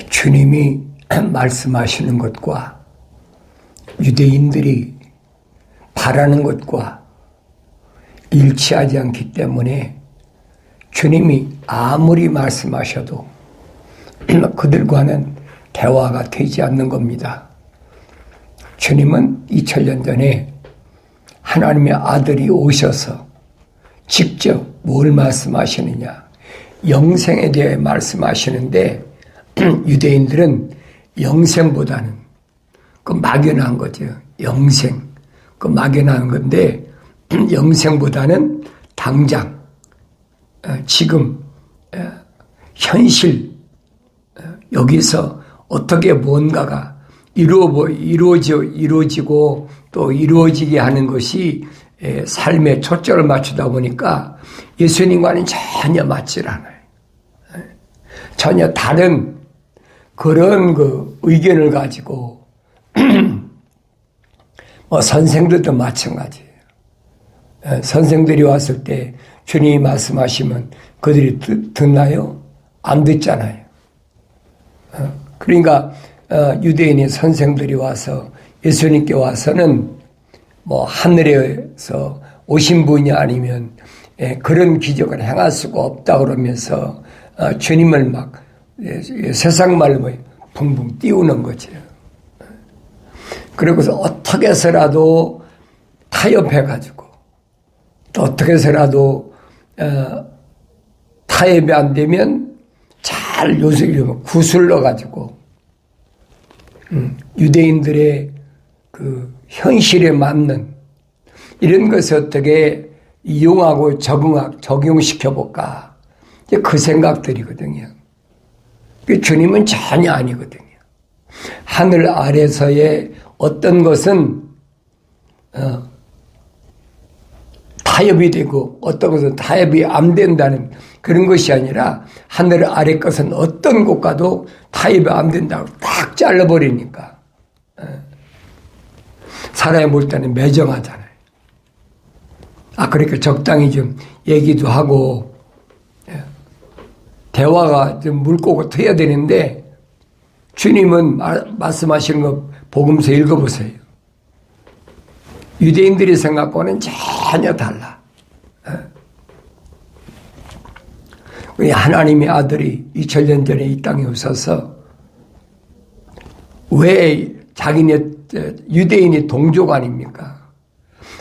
주님이 말씀하시는 것과 유대인들이 바라는 것과 일치하지 않기 때문에 주님이 아무리 말씀하셔도 그들과는 대화가 되지 않는 겁니다. 주님은 2000년 전에 하나님의 아들이 오셔서 직접 뭘 말씀하시느냐, 영생에 대해 말씀하시는데 유대인들은 영생보다는 그 막연한 거죠. 영생, 그 막연한 건데 영생보다는 당장, 지금, 현실, 여기서 어떻게 뭔가가 이루어지고 또 이루어지게 하는 것이 삶에 초점을 맞추다 보니까 예수님과는 전혀 맞질 않아요. 전혀 다른 그런 그 의견을 가지고 선생들도 마찬가지예요. 선생들이 왔을 때 주님이 말씀하시면 그들이 듣나요? 안 듣잖아요. 그러니까 유대인의 선생들이 와서 예수님께 와서는 뭐 하늘에서 오신 분이 아니면 그런 기적을 행할 수가 없다 그러면서 주님을 막 세상 말로 붕붕 띄우는 거죠. 그러고서 어떻게 해서라도 타협해가지고 또 어떻게 해서라도 타협이 안 되면 잘 구슬러가지고 유대인들의 그 현실에 맞는 이런 것을 어떻게 이용하고 적용시켜볼까. 그 생각들이거든요. 주님은 전혀 아니거든요. 하늘 아래서의 어떤 것은 타협이 되고 어떤 것은 타협이 안 된다는 그런 것이 아니라 하늘 아래 것은 어떤 것과도 타협이 안 된다고 딱 잘라버리니까 사람이 볼 때는 매정하잖아요. 그러니까 적당히 좀 얘기도 하고 대화가 좀 물꼬고 트여야 되는데 주님은 말씀하시는 거 복음서 읽어보세요. 유대인들이 생각과는 전혀 달라. 하나님의 아들이 2000년 전에 이 땅에 오셔서 왜 자기네 유대인이 동족 아닙니까?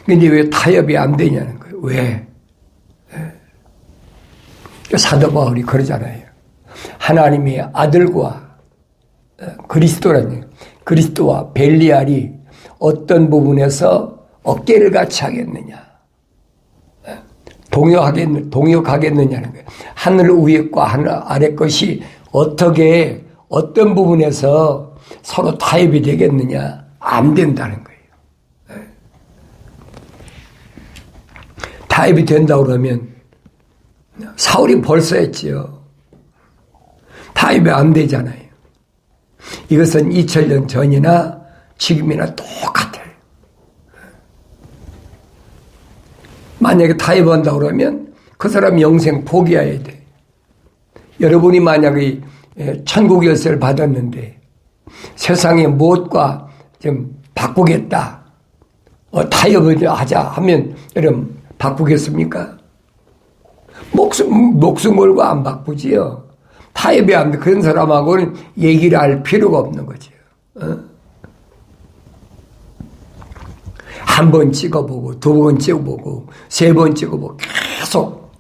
근데 왜 타협이 안 되냐는 거예요. 왜? 사도 바울이 그러잖아요. 하나님의 아들과 그리스도와 벨리알이 어떤 부분에서 어깨를 같이 하겠느냐, 동역하겠느냐는 거예요. 하늘 위과 하늘 아래 것이 어떻게 어떤 부분에서 서로 타협이 되겠느냐, 안 된다는 거예요. 타협이 된다고 그러면 사울이 벌써 했지요. 타협이 안 되잖아요. 이것은 2000년 전이나 지금이나 똑같아요. 만약에 타협한다고 그러면 그 사람 영생 포기해야 돼. 여러분이 만약에 천국 열쇠를 받았는데 세상의 무엇과 좀 바꾸겠다, 타협을 하자 하면 여러분 바꾸겠습니까? 목숨 걸고 안 바꾸지요. 타협이 안 돼. 그런 사람하고는 얘기를 할 필요가 없는 거죠. 한 번 찍어보고, 두 번 찍어보고, 세 번 찍어보고, 계속.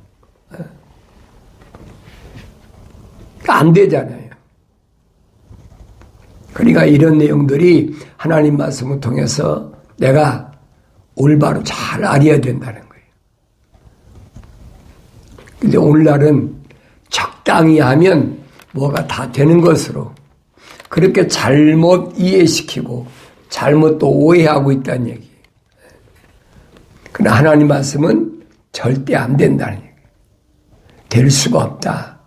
안 되잖아요. 그러니까 이런 내용들이 하나님 말씀을 통해서 내가 올바로 잘 알아야 된다는 거예요. 근데 오늘날은 적당히 하면 뭐가 다 되는 것으로 그렇게 잘못 이해시키고 잘못 또 오해하고 있다는 얘기예요. 그러나 하나님 말씀은 절대 안 된다는 얘기예요. 될 수가 없다.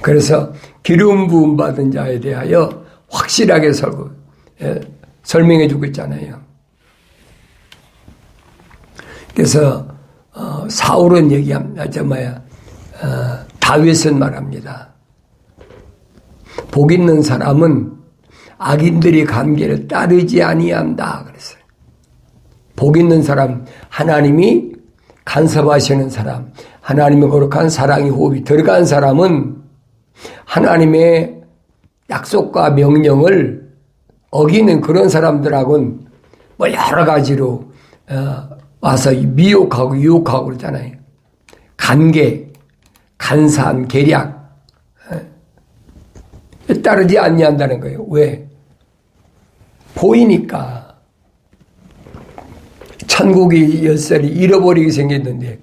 그래서 기름 부음 받은 자에 대하여 확실하게 설명해 주고 있잖아요. 그래서 사울은 다윗은 말합니다. 복 있는 사람은 악인들의 관계를 따르지 아니한다 그랬어요. 복 있는 사람, 하나님이 간섭하시는 사람, 하나님의 거룩한 사랑의 호흡이 들어간 사람은 하나님의 약속과 명령을 어기는 그런 사람들하고는 뭐 여러 가지로 와서 미혹하고 유혹하고 그러잖아요. 간계, 간사한 계략 따르지 아니한다는 거예요. 왜? 보이니까. 천국의 열쇠를 잃어버리게 생겼는데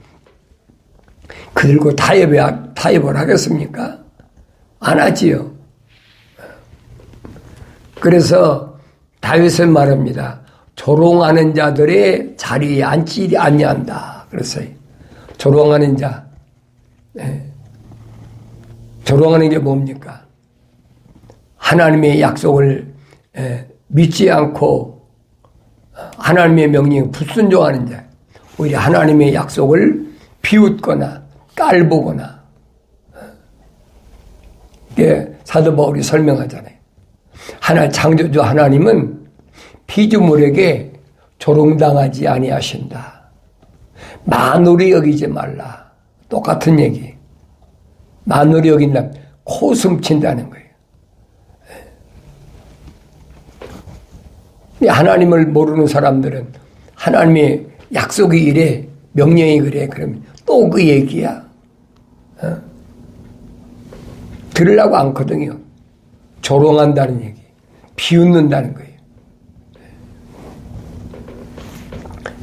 그들과 타협을 하겠습니까? 안 하지요. 그래서 다윗은 말합니다. 조롱하는 자들의 자리에 앉지 아니한다. 그랬어요. 조롱하는 자. 조롱하는 게 뭡니까? 하나님의 약속을 믿지 않고 하나님의 명령에 불순종하는 자. 오히려 하나님의 약속을 비웃거나 깔보거나. 이게 사도 바울이 설명하잖아요. 창조주 하나님은 피조물에게 조롱당하지 아니하신다. 만우리 여기지 말라. 똑같은 얘기. 만우리 여긴다면 코숨친다는 거예요. 하나님을 모르는 사람들은 하나님의 약속이 이래, 명령이 그래, 그러면 또 그 얘기야. 들으려고 않거든요. 조롱한다는 얘기, 비웃는다는 거예요.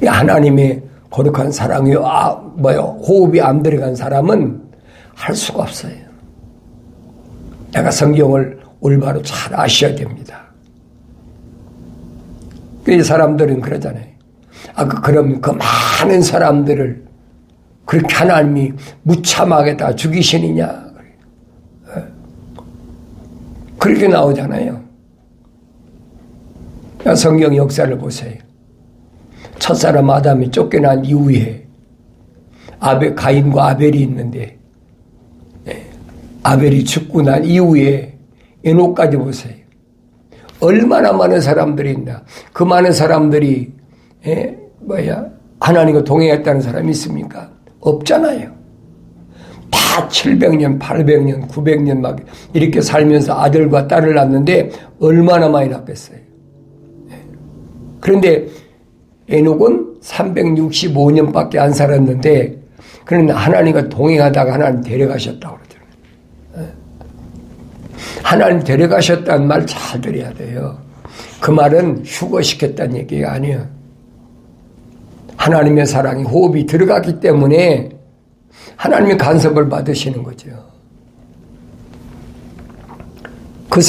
하나님의 거룩한 사랑이 호흡이 안 들어간 사람은 할 수가 없어요. 내가 성경을 올바로 잘 아셔야 됩니다. 이 사람들은 그러잖아요. 그럼 그 많은 사람들을 그렇게 하나님이 무참하게 다 죽이시느냐. 그렇게 나오잖아요. 성경 역사를 보세요. 첫사람 아담이 쫓겨난 이후에 가인과 아벨이 있는데 아벨이 죽고 난 이후에 에녹까지 보세요. 얼마나 많은 사람들이 있나. 그 많은 사람들이 하나님과 동행했다는 사람이 있습니까? 없잖아요. 다 700년, 800년, 900년 막 이렇게 살면서 아들과 딸을 낳는데 얼마나 많이 낳겠어요. 그런데 에녹은 365년밖에 안 살았는데 그런데 하나님과 동행하다가 하나님 데려가셨다고 그러잖아요. 하나님 데려가셨다는 말 잘 들어야 돼요. 그 말은 휴거시켰다는 얘기가 아니에요. 하나님의 사랑이 호흡이 들어갔기 때문에 하나님의 간섭을 받으시는 거죠. 그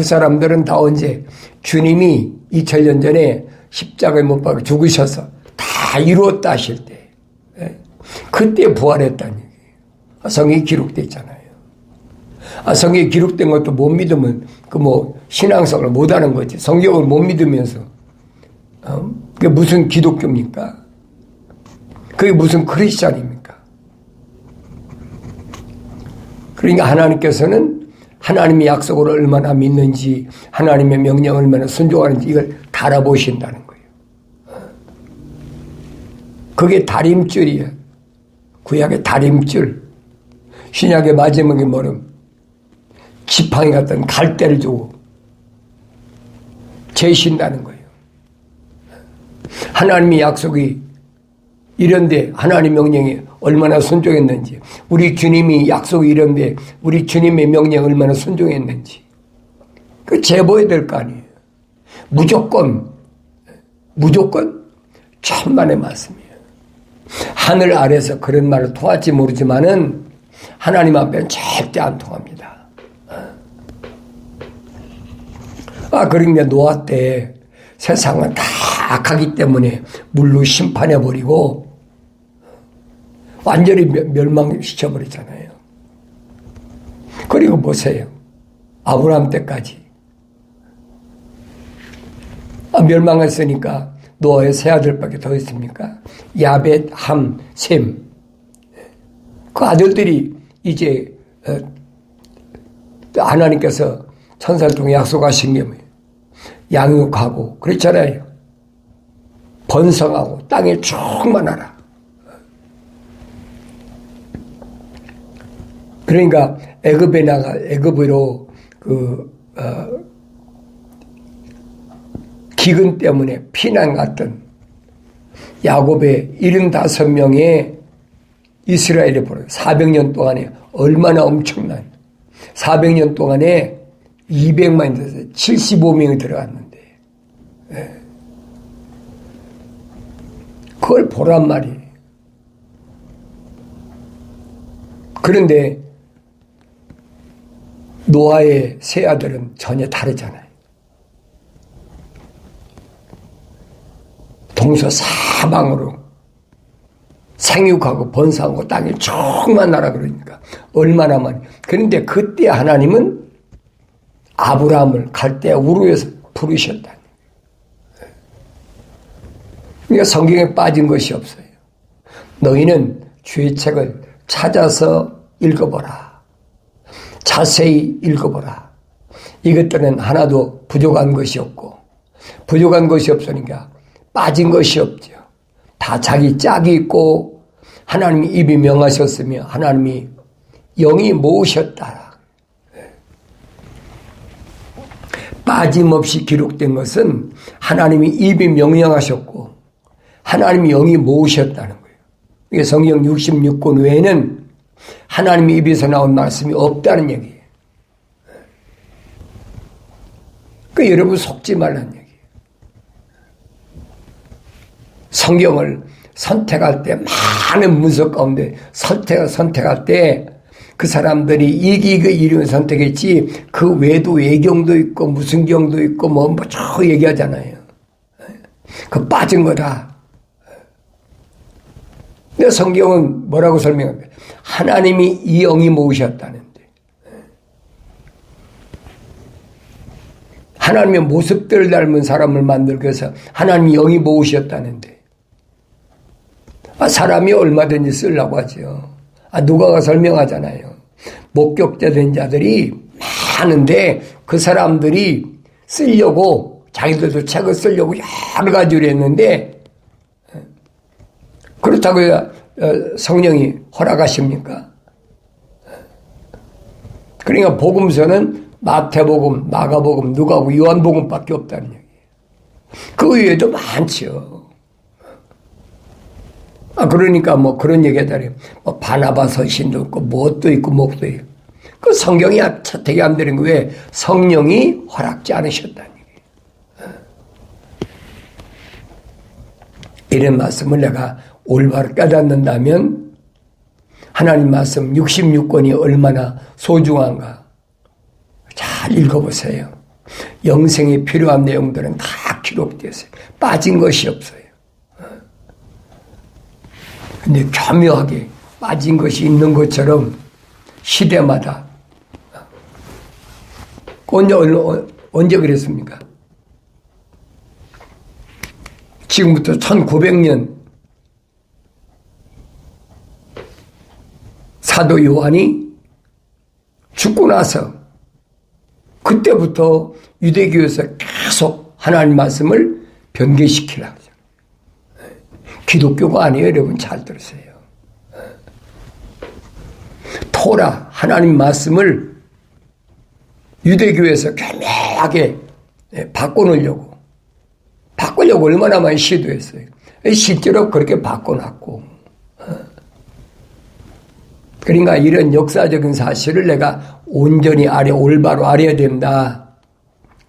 사람들은 다 언제 주님이 2000년 전에 십자가에 못 박아 죽으셔서 다 이루었다 하실 때 그때 부활했다는 얘기예요. 성경에 기록되어 있잖아요. 성경에 기록된 것도 못 믿으면 신앙생활을 못하는 거지. 성경을 못 믿으면서 그게 무슨 기독교입니까? 그게 무슨 크리스찬입니까? 그러니까 하나님께서는 하나님의 약속을 얼마나 믿는지 하나님의 명령을 얼마나 순종하는지 이걸 다 알아보신다는 거예요. 그게 다림줄이에요. 구약의 다림줄. 신약의 마지막에 뭐냐면 지팡이 같은 갈대를 주고 재신다는 거예요. 하나님의 약속이 이런데 하나님 명령에 얼마나 순종했는지, 우리 주님이 약속이 이런데 우리 주님의 명령에 얼마나 순종했는지 그 제보해야 될 거 아니에요. 무조건 천만의 말씀이에요. 하늘 아래서 그런 말을 통할지 모르지만은 하나님 앞에는 절대 안 통합니다. 그러니까 노아 때 세상은 다 악하기 때문에 물로 심판해버리고 완전히 멸망시켜버리잖아요. 그리고 보세요. 아브라함 때까지 멸망했으니까 노아의 세 아들밖에 더 있습니까? 야벳, 함, 셈. 그 아들들이 이제 하나님께서 천사를 통해 약속하신 게 뭐예요? 양육하고 그렇잖아요. 번성하고 땅에 충만하라. 그러니까 애굽으로 기근 때문에 피난 갔던 야곱의 75명의 이스라엘의 보라 400년 동안에 얼마나 엄청난 400년 동안에 200만이 돼서 75명이 들어갔는데 그걸 보란 말이에요. 그런데 노아의 세 아들은 전혀 다르잖아요. 동서사방으로 생육하고 번성하고 땅에 충만하라 그러니까 얼마나 많이. 그런데 그때 하나님은 아브라함을 갈대아 우르에서 부르셨다. 그러니까 성경에 빠진 것이 없어요. 너희는 주의 책을 찾아서 읽어보라. 자세히 읽어보라. 이것들은 하나도 부족한 것이 없고 부족한 것이 없으니까 빠진 것이 없죠. 다 자기 짝이 있고 하나님이 입이 명하셨으며 하나님이 영이 모으셨다. 빠짐없이 기록된 것은 하나님이 입이 명령하셨고 하나님이 영이 모으셨다는 거예요. 이게 성경 66권 외에는 하나님의 입에서 나온 말씀이 없다는 얘기예요. 그러니까 여러분 속지 말라는 얘기예요. 성경을 선택할 때 많은 문서 가운데 선택할 때 그 사람들이 이거 이름을 선택했지 그 외에도 외경도 있고 무슨 경도 있고 뭐 저 얘기하잖아요. 그 빠진 거다. 근데 성경은 뭐라고 설명합니까? 하나님이 이 영이 모으셨다는데 하나님의 모습들을 닮은 사람을 만들기 위해서 하나님이 영이 모으셨다는데 사람이 얼마든지 쓰려고 하죠. 누가가 설명하잖아요. 목격자된 자들이 많은데 그 사람들이 쓰려고 자기들도 책을 쓰려고 여러 가지로 했는데 그렇다고 성령이 허락하십니까? 그러니까 복음서는 마태복음, 마가복음, 누가복음, 요한복음밖에 없다는 얘기예요. 그 외에도 많죠. 그러니까 뭐 그런 얘기 하잖아요. 뭐 바나바 서신도 있고 무엇도 있고 목도 있고. 그 성경이 채택이 안 되는 거에 성령이 허락지 않으셨다는 얘기예요. 이런 말씀을 내가 올바로 깨닫는다면 하나님 말씀 66권이 얼마나 소중한가 잘 읽어보세요. 영생이 필요한 내용들은 다 기록되었어요. 빠진 것이 없어요. 근데 교묘하게 빠진 것이 있는 것처럼 시대마다 언제 그랬습니까? 지금부터 1900년 사도 요한이 죽고 나서 그때부터 유대교에서 계속 하나님 말씀을 변개시키라고. 기독교가 아니에요. 여러분 잘 들으세요. 토라 하나님 말씀을 유대교에서 교묘하게 바꿔놓으려고 얼마나 많이 시도했어요. 실제로 그렇게 바꿔놨고 그러니까 이런 역사적인 사실을 내가 온전히 올바로 알아야 된다.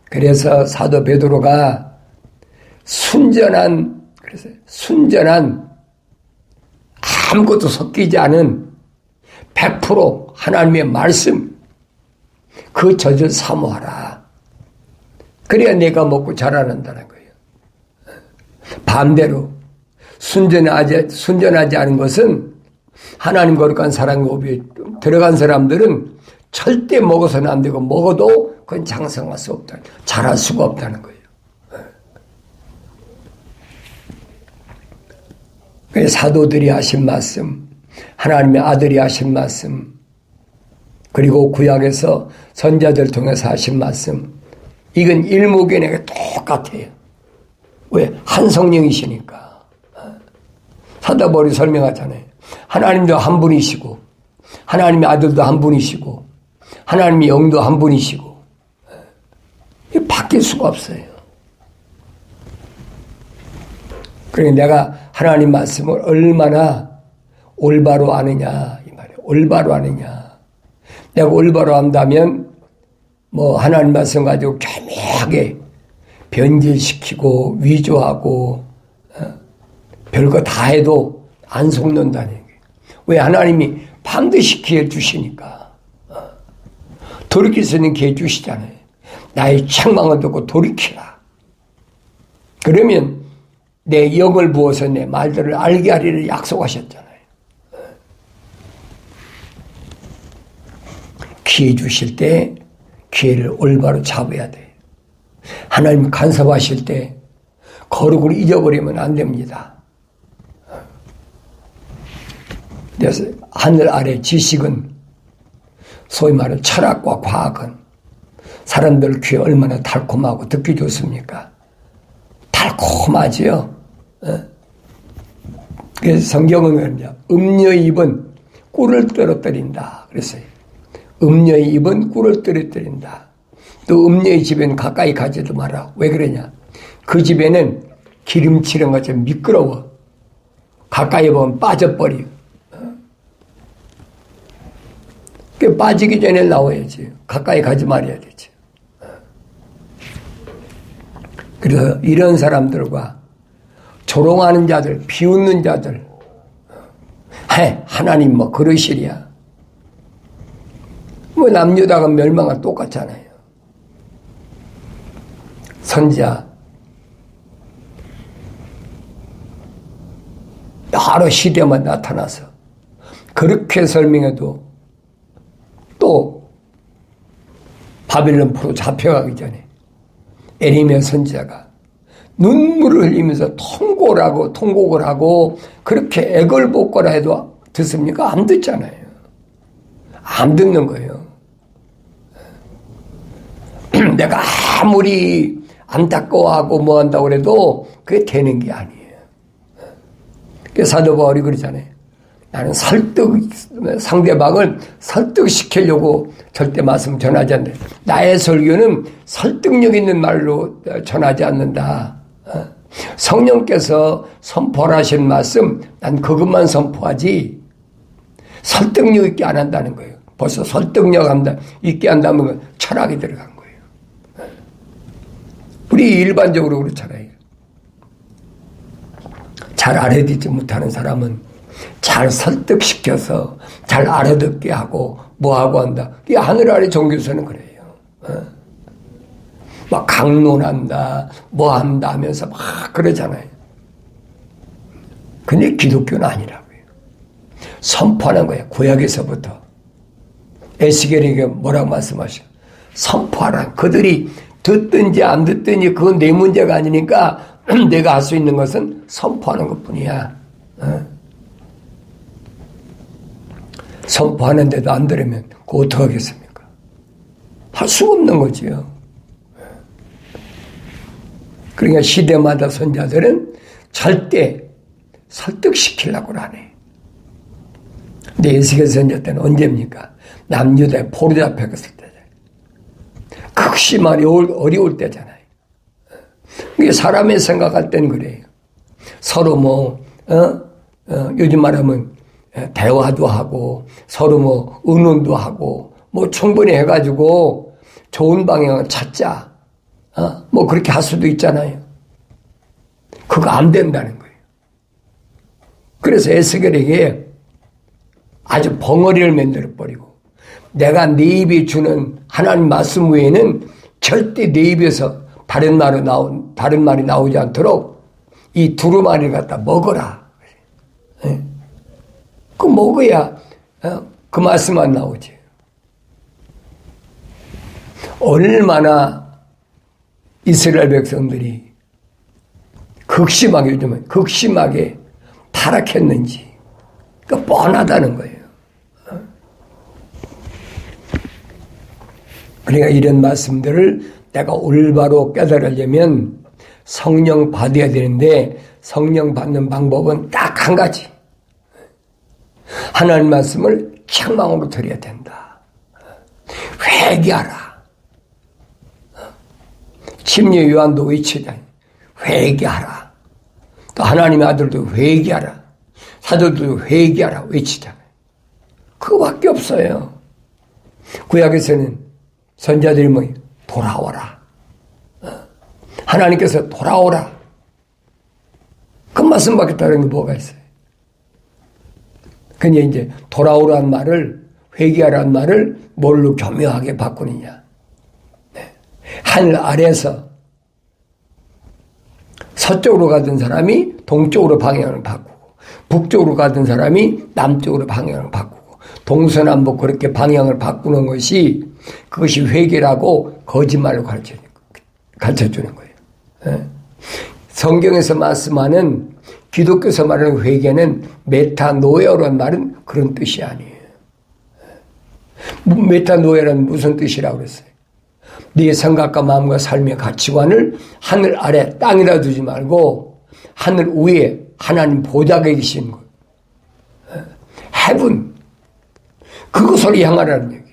그래서 사도 베드로가 순전한 아무것도 섞이지 않은 100% 하나님의 말씀 그 젖을 사모하라. 그래야 내가 먹고 자라난다는 거예요. 반대로 순전하지 않은 것은 하나님 거룩한 사랑의 오비에 들어간 사람들은 절대 먹어서는 안 되고 먹어도 그건 장성할 수 없다. 자랄 수가 없다는 거예요. 사도들이 하신 말씀, 하나님의 아들이 하신 말씀, 그리고 구약에서 선자들 통해서 하신 말씀, 이건 일목연하게 똑같아요. 왜? 한 성령이시니까. 사도 바울이 설명하잖아요. 하나님도 한 분이시고, 하나님의 아들도 한 분이시고, 하나님의 영도 한 분이시고, 바뀔 수가 없어요. 그러니까 내가 하나님 말씀을 얼마나 올바로 아느냐, 이 말이에요. 올바로 아느냐. 내가 올바로 안다면, 하나님 말씀 가지고 교묘하게 변질시키고, 위조하고, 별거 다 해도 안 속는다는 얘기예요. 왜? 하나님이 반드시 기회 주시니까. 돌이킬 수 있는 기회 주시잖아요. 나의 책망을 듣고 돌이키라. 그러면 내 영을 부어서 내 말들을 알게 하리를 약속하셨잖아요. 기회 주실 때 기회를 올바로 잡아야 돼. 하나님 간섭하실 때 거룩을 잊어버리면 안 됩니다. 그래서 하늘 아래 지식은, 소위 말하는 철학과 과학은 사람들 귀에 얼마나 달콤하고 듣기 좋습니까? 달콤하지요. 그래서 성경은 그러냐, 음녀의 입은 꿀을 떨어뜨린다 그랬어요. 음녀의 입은 꿀을 떨어뜨린다. 또 음녀의 집에는 가까이 가지도 마라. 왜 그러냐? 그 집에는 기름칠한 것처럼 미끄러워. 가까이 보면 빠져버려. 빠지기 전에 나와야지. 가까이 가지 말아야 되지. 그래서 이런 사람들과 조롱하는 자들, 비웃는 자들, 하나님 그러시랴. 남유다가 멸망은 똑같잖아요. 선지자, 여러 시대만 나타나서 그렇게 설명해도 또 바빌론 포로 잡혀가기 전에 에레미야 선지자가 눈물을 흘리면서 통곡을 하고 그렇게 애걸복걸라 해도 듣습니까? 안 듣잖아요. 안 듣는 거예요. 내가 아무리 안타까워하고 뭐 한다고 그래도 그게 되는 게 아니에요. 그래서 사도 바울이 그러잖아요. 나는 상대방을 설득시키려고 절대 말씀 전하지 않는다. 나의 설교는 설득력 있는 말로 전하지 않는다. 성령께서 선포하신 말씀, 난 그것만 선포하지 설득력 있게 안 한다는 거예요. 벌써 설득력 있게 한다면 철학이 들어간 거예요. 우리 일반적으로 그렇잖아요. 잘 알아듣지 못하는 사람은 잘 설득시켜서 잘 알아듣게 하고 뭐하고 한다. 이 하늘 아래 종교에서는 그래요. 막 강론한다, 뭐한다 하면서 막 그러잖아요. 근데 기독교는 아니라고요. 선포하는 거예요. 구약에서부터. 에스겔에게 뭐라고 말씀하셔? 선포하라. 그들이 듣든지 안 듣든지 그건 내 문제가 아니니까 내가 할 수 있는 것은 선포하는 것뿐이야. 선포하는데도 안 들으면 그거 어떡하겠습니까? 할 수가 없는 거지요. 그러니까 시대마다 선자들은 절대 설득시키려고 안 해. 근데 에스겔 선자 때는 언제입니까? 남유다에 포로 잡혀갔을 때잖아요. 극심하게 어려울 때잖아요. 이게 사람이 생각할 땐 그래요. 서로 요즘 말하면 대화도 하고 서로 의논도 하고 충분히 해가지고 좋은 방향을 찾자. 그렇게 할 수도 있잖아요. 그거 안 된다는 거예요. 그래서 에스겔에게 아주 벙어리를 만들어버리고 내가 네 입에 주는 하나님 말씀 외에는 절대 네 입에서 다른 말이 나오지 않도록 이 두루마리를 갖다 먹어라. 그 먹어야 그 말씀만 나오지. 얼마나 이스라엘 백성들이 극심하게 타락했는지 그 뻔하다는 거예요. 그러니까 이런 말씀들을 내가 올바로 깨달으려면 성령 받아야 되는데 성령 받는 방법은 딱 한 가지. 하나님 말씀을 책망으로 드려야 된다. 회개하라. 침례 요한도 외치다. 회개하라. 또 하나님의 아들도 회개하라. 사도들도 회개하라 외치잖아요. 그거밖에 없어요. 구약에서는 선자들이 뭐 돌아오라. 하나님께서 돌아오라. 그 말씀밖에 다른 게 뭐가 있어요? 근데 이제 돌아오라는 말을, 회개하라는 말을 뭘로 교묘하게 바꾸느냐. 네. 하늘 아래에서 서쪽으로 가던 사람이 동쪽으로 방향을 바꾸고, 북쪽으로 가던 사람이 남쪽으로 방향을 바꾸고, 동서남북 그렇게 방향을 바꾸는 것이, 그것이 회개라고 거짓말로 가르쳐주는 거예요. 네. 성경에서 말씀하는 기독교에서 말하는 회개는 메타노에어라는 말은 그런 뜻이 아니에요. 메타노에어는 무슨 뜻이라고 그랬어요? 네 생각과 마음과 삶의 가치관을 하늘 아래 땅이라 두지 말고 하늘 위에 하나님 보좌에 계신 것. heaven. 그것을 향하라는 얘기예요.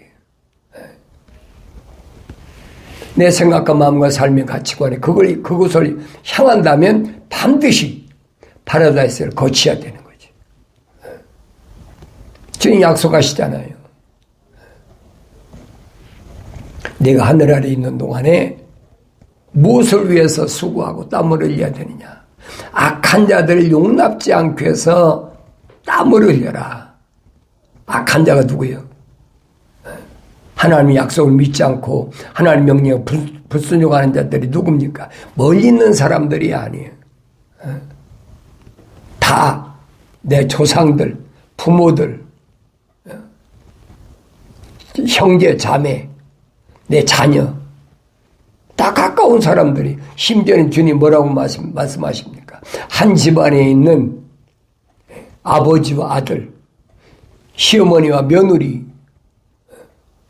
내 생각과 마음과 삶의 가치관에 그것을 향한다면 반드시 파라다이스를 거쳐야 되는 거지. 주님 약속하시잖아요. 내가 하늘 아래 있는 동안에 무엇을 위해서 수고하고 땀을 흘려야 되느냐. 악한 자들을 용납지 않기 위해서 땀을 흘려라. 악한 자가 누구예요? 하나님의 약속을 믿지 않고 하나님 명령에 불순종하는 자들이 누굽니까? 멀리 있는 사람들이 아니에요. 다 내 조상들, 부모들, 형제, 자매, 내 자녀, 다 가까운 사람들이. 심지어는 주님 뭐라고 말씀하십니까? 한 집안에 있는 아버지와 아들, 시어머니와 며느리,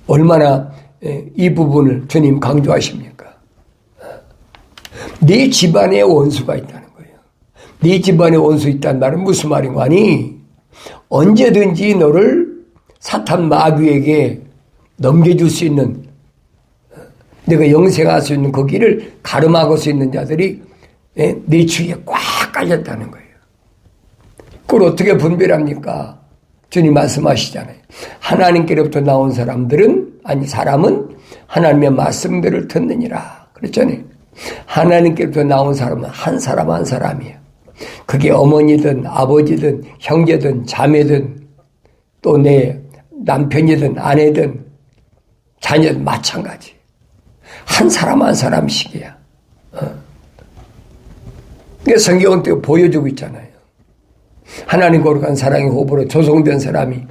얼마나 이 부분을 주님 강조하십니까? 네 집안에 원수가 있다는 거예요. 네 집안에 원수 있다는 말은 무슨 말인가 하니, 언제든지 너를 사탄 마귀에게 넘겨줄 수 있는, 내가 영생할 수 있는 그 길을 가름하고 수 있는 자들이 네 주위에 꽉 깔렸다는 거예요. 그걸 어떻게 분별합니까? 주님 말씀하시잖아요. 하나님께로부터 나온 사람은 하나님의 말씀들을 듣느니라. 그랬잖아요. 하나님께로부터 나온 사람은 한 사람 한 사람이에요. 그게 어머니든 아버지든 형제든 자매든 또 내 남편이든 아내든 자녀든 마찬가지. 한 사람 한 사람씩이야. 그러니까 성경은 또 보여주고 있잖아요. 하나님 거룩한 사랑의 호흡으로 조성된 사람이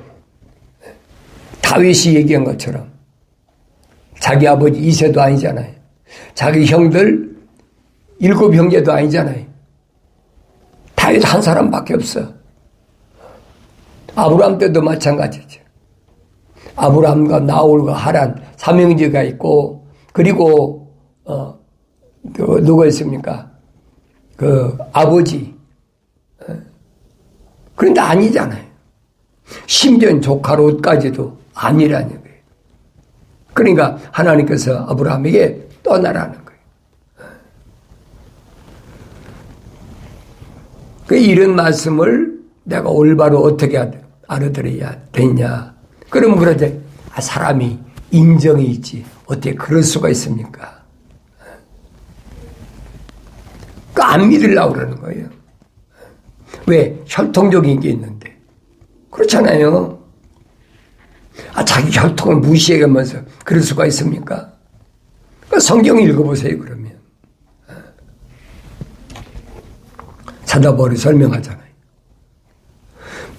다윗이 얘기한 것처럼 자기 아버지 이새도 아니잖아요. 자기 형들 7 형제도 아니잖아요. 다윗 한 사람밖에 없어. 아브라함 때도 마찬가지죠. 아브라함과 나홀과 하란 3형제가 있고, 그리고 누가 있습니까? 그 아버지. 그런데 아니잖아요. 심지어 조카 롯까지도 아니라는 거예요. 그러니까 하나님께서 아브라함에게 떠나라는 거예요. 이런 말씀을 내가 올바로 어떻게 알아들어야 되냐. 그러면 그러지. 사람이 인정이 있지. 어떻게 그럴 수가 있습니까? 안 믿으려고 그러는 거예요. 왜? 혈통적인 게 있는데. 그렇잖아요. 자기 혈통을 무시해가면서 그럴 수가 있습니까? 성경 읽어보세요, 그러면. 사도바울이 설명하잖아요.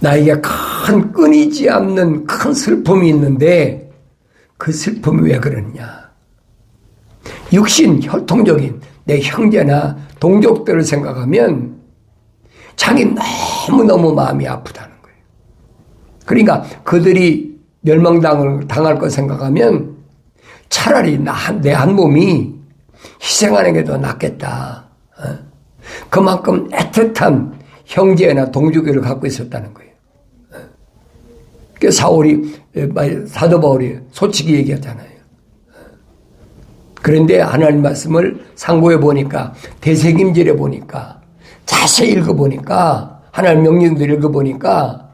나에게 큰 끊이지 않는 큰 슬픔이 있는데 그 슬픔이 왜 그러느냐. 육신, 혈통적인 내 형제나 동족들을 생각하면 자기 너무너무 마음이 아프다는 거예요. 그러니까 그들이 멸망당할 걸 생각하면 차라리 내 한 몸이 희생하는 게 더 낫겠다. 그만큼 애틋한 형제나 동족애를 갖고 있었다는 거예요. 그 사도 바울이 솔직히 얘기하잖아요. 그런데 하나님 말씀을 상고해 보니까, 대책임절에 보니까, 자세히 읽어보니까, 하나님 명령들 읽어보니까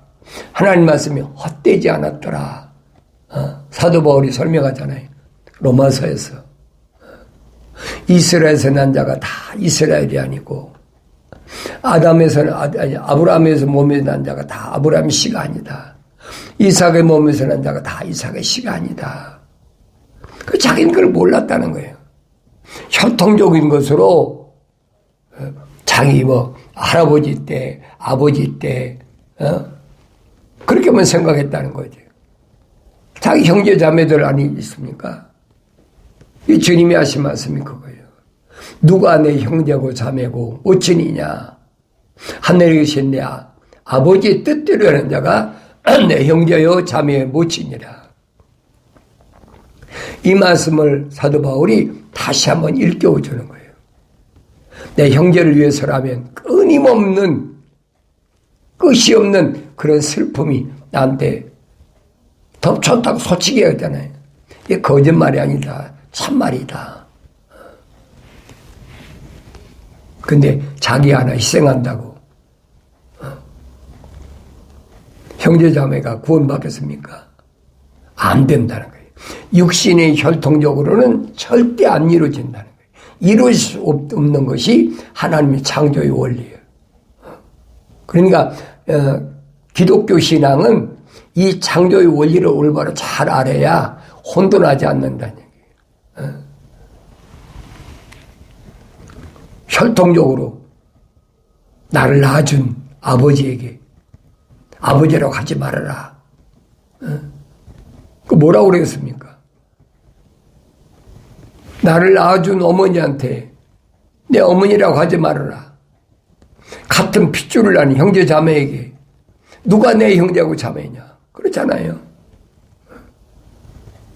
하나님 말씀이 헛되지 않았더라. 사도 바울이 설명하잖아요. 로마서에서. 이스라엘에서 난 자가 다 이스라엘이 아니고, 아브라함에서 몸에서 난 자가 다 아브라함의 씨가 아니다. 이삭의 몸에서 난 자가 다 이삭의 씨가 아니다. 자기는 그걸 몰랐다는 거예요. 혈통적인 것으로 자기 할아버지 때, 아버지 때, 그렇게만 생각했다는 거죠. 자기 형제 자매들 아니 있습니까? 이 주님이 하신 말씀이 그거예요. 누가 내 형제고 자매고 모친이냐? 하늘에 계신 내 아버지의 뜻대로 하는 자가 내 형제요 자매의 모친이라. 이 말씀을 사도 바울이 다시 한번 일깨워주는 거예요. 내 형제를 위해서라면 끊임없는, 끝이 없는 그런 슬픔이 나한테 덮쳤다고 솔직히 하잖아요. 이게 거짓말이 아니다. 참말이다. 근데 자기 하나 희생한다고 형제자매가 구원받겠습니까? 안 된다는 거예요. 육신의 혈통적으로는 절대 안 이루어진다는 거예요. 이룰 수 없는 것이 하나님의 창조의 원리예요. 그러니까 기독교 신앙은 이 창조의 원리를 올바로 잘 알아야 혼돈하지 않는다는 얘기예요. 혈통적으로 나를 낳아준 아버지에게 아버지라고 하지 말아라. 그 뭐라고 그러겠습니까? 나를 낳아준 어머니한테 내 어머니라고 하지 말아라. 같은 핏줄을 낳은 형제 자매에게 누가 내 형제하고 자매냐? 그렇잖아요.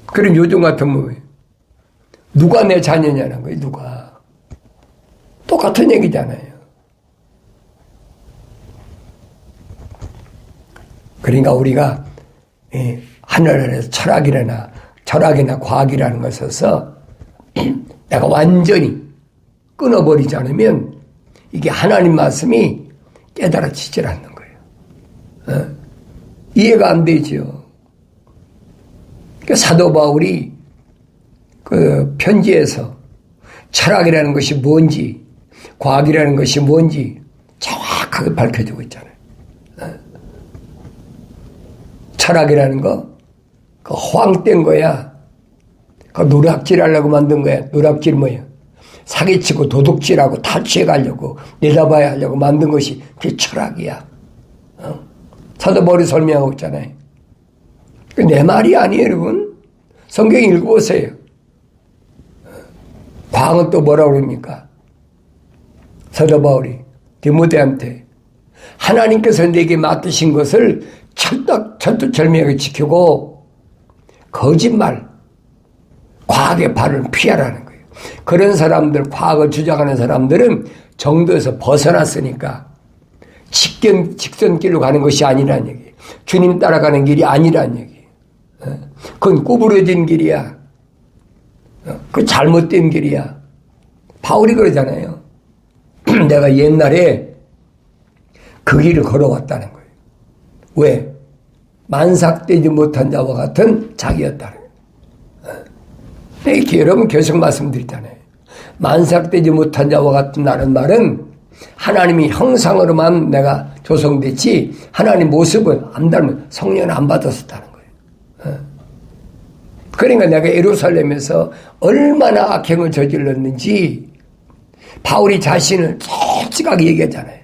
그럼 요즘 같으면 누가 내 자녀냐는 거예요. 누가. 똑같은 얘기잖아요. 그러니까 우리가 하늘에서 철학이나 과학이라는 것에서 내가 완전히 끊어버리지 않으면 이게 하나님 말씀이 깨달아지질 않는 거예요. 이해가 안 되죠. 그러니까 사도 바울이 그 편지에서 철학이라는 것이 뭔지, 과학이라는 것이 뭔지 정확하게 밝혀주고 있잖아요. 철학이라는 거, 그 허황된 거야. 그 노략질 하려고 만든 거야. 노략질 뭐야? 사기치고 도둑질하고 탈취해 가려고 내다봐야 하려고 만든 것이 그게 철학이야. 사도 바울이 설명하고 있잖아요. 내 말이 아니에요, 여러분. 성경 읽어보세요. 과학은 또 뭐라고 그럽니까? 사도 바울이 디모데한테 하나님께서 내게 맡으신 것을 철두철미하게 지키고 거짓말, 과학의 발을 피하라는 거예요. 그런 사람들, 과학을 주장하는 사람들은 정도에서 벗어났으니까 직선길로 가는 것이 아니라는 얘기예요. 주님 따라가는 길이 아니라는 얘기예요. 그건 구부러진 길이야. 그 잘못된 길이야. 바울이 그러잖아요. 내가 옛날에 그 길을 걸어왔다는 거예요. 왜? 만삭되지 못한 자와 같은 자기였다는 거예요. 이렇게 여러분 계속 말씀드리잖아요. 만삭되지 못한 자와 같은 나는 말은 하나님이 형상으로만 내가 조성됐지 하나님 모습은 안 닮은 성령을 안 받았었다는 거예요. 그러니까 내가 예루살렘에서 얼마나 악행을 저질렀는지 바울이 자신을 솔직하게 얘기하잖아요.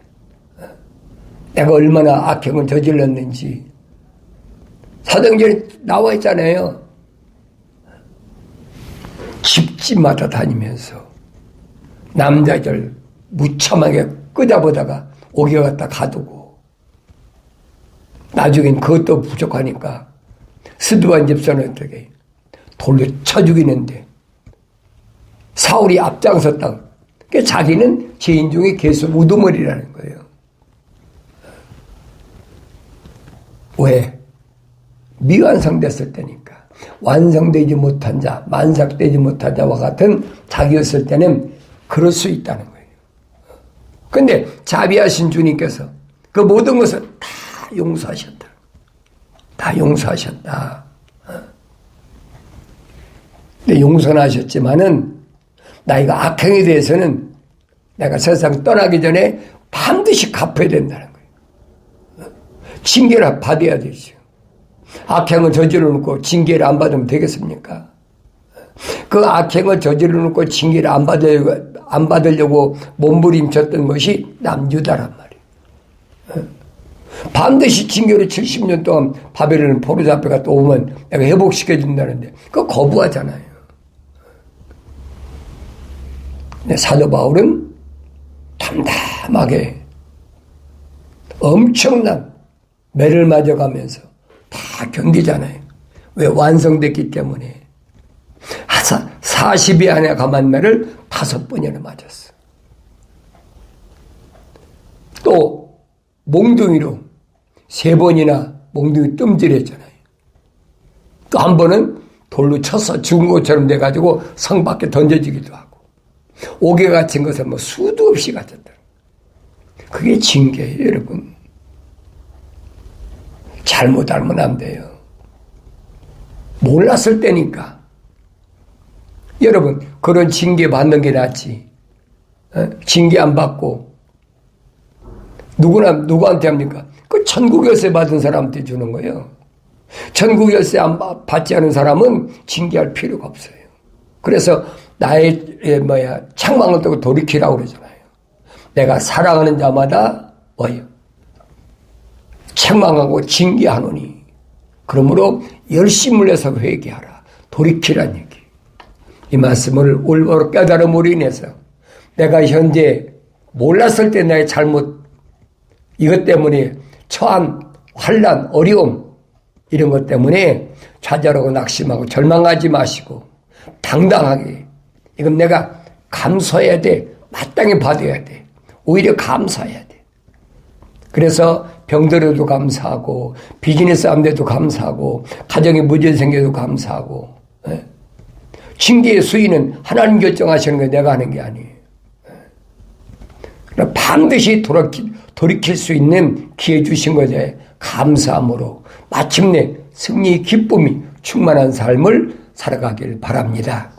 내가 얼마나 악행을 저질렀는지 사도행전에 나와 있잖아요. 집집마다 다니면서 남자들 무참하게 끄잡아다가 옥에 갖다 가두고 나중엔 그것도 부족하니까 스드반 집사는 어떻게 돌로 쳐 죽이는데 사울이 앞장섰다. 그러니까 자기는 죄인 중에 계속 우두머리라는 거예요. 왜? 미완성됐을 때니까. 완성되지 못한 자, 만삭되지 못한 자와 같은 자기였을 때는 그럴 수 있다는 거예요. 그런데 자비하신 주님께서 그 모든 것을 다 용서하셨다. 다 용서하셨다. 근데 용서는 하셨지만은 나이가 악행에 대해서는 내가 세상 떠나기 전에 반드시 갚아야 된다는 거예요. 징계를 받아야 되죠. 악행을 저질러 놓고 징계를 안 받으면 되겠습니까? 그 악행을 저질러 놓고 징계를 안 받으려고 몸부림쳤던 것이 남유다란 말이에요. 반드시 징계로 70년 동안 바벨론 포로자 앞에 갔다 오면 내가 회복시켜준다는데 그거 거부하잖아요. 근데 사도 바울은 담담하게 엄청난 매를 맞아가면서 다 견디잖아요. 왜? 완성됐기 때문에. 40일 안에 감한 매를 5번이나 맞았어. 또 몽둥이로 3번이나 몽둥이 뜸질했잖아요. 또 한 번은 돌로 쳐서 죽은 것처럼 돼가지고 성 밖에 던져지기도 하고 옥에 갇힌 것은 뭐 수도 없이 갇혔다. 그게 징계예요, 여러분. 잘못하면 안 돼요. 몰랐을 때니까. 여러분, 그런 징계 받는 게 낫지. 징계 안 받고 누구한테 합니까? 그 천국 열쇠 받은 사람한테 주는 거예요. 천국 열쇠 안 받지 않은 사람은 징계할 필요가 없어요. 그래서 나의 책망을 뜨고 돌이키라고 그러잖아요. 내가 사랑하는 자마다 책망하고 징계하노니 그러므로 열심을 내서 회개하라. 돌이키란 얘기. 이 말씀을 올바로 깨달음으로 인해서 내가 현재 몰랐을 때 나의 잘못 이것 때문에 처한 환난, 어려움 이런 것 때문에 좌절하고 낙심하고 절망하지 마시고 당당하게 이건 내가 감사해야 돼. 마땅히 받아야 돼. 오히려 감사해야 돼. 그래서 병들어도 감사하고 비즈니스 안 돼도 감사하고 가정에 문제 생겨도 감사하고 징계의 수위는 하나님 결정하시는 게 내가 하는 게 아니에요. 반드시 돌이킬 수 있는 기회 주신 것에 감사함으로 마침내 승리의 기쁨이 충만한 삶을 살아가길 바랍니다.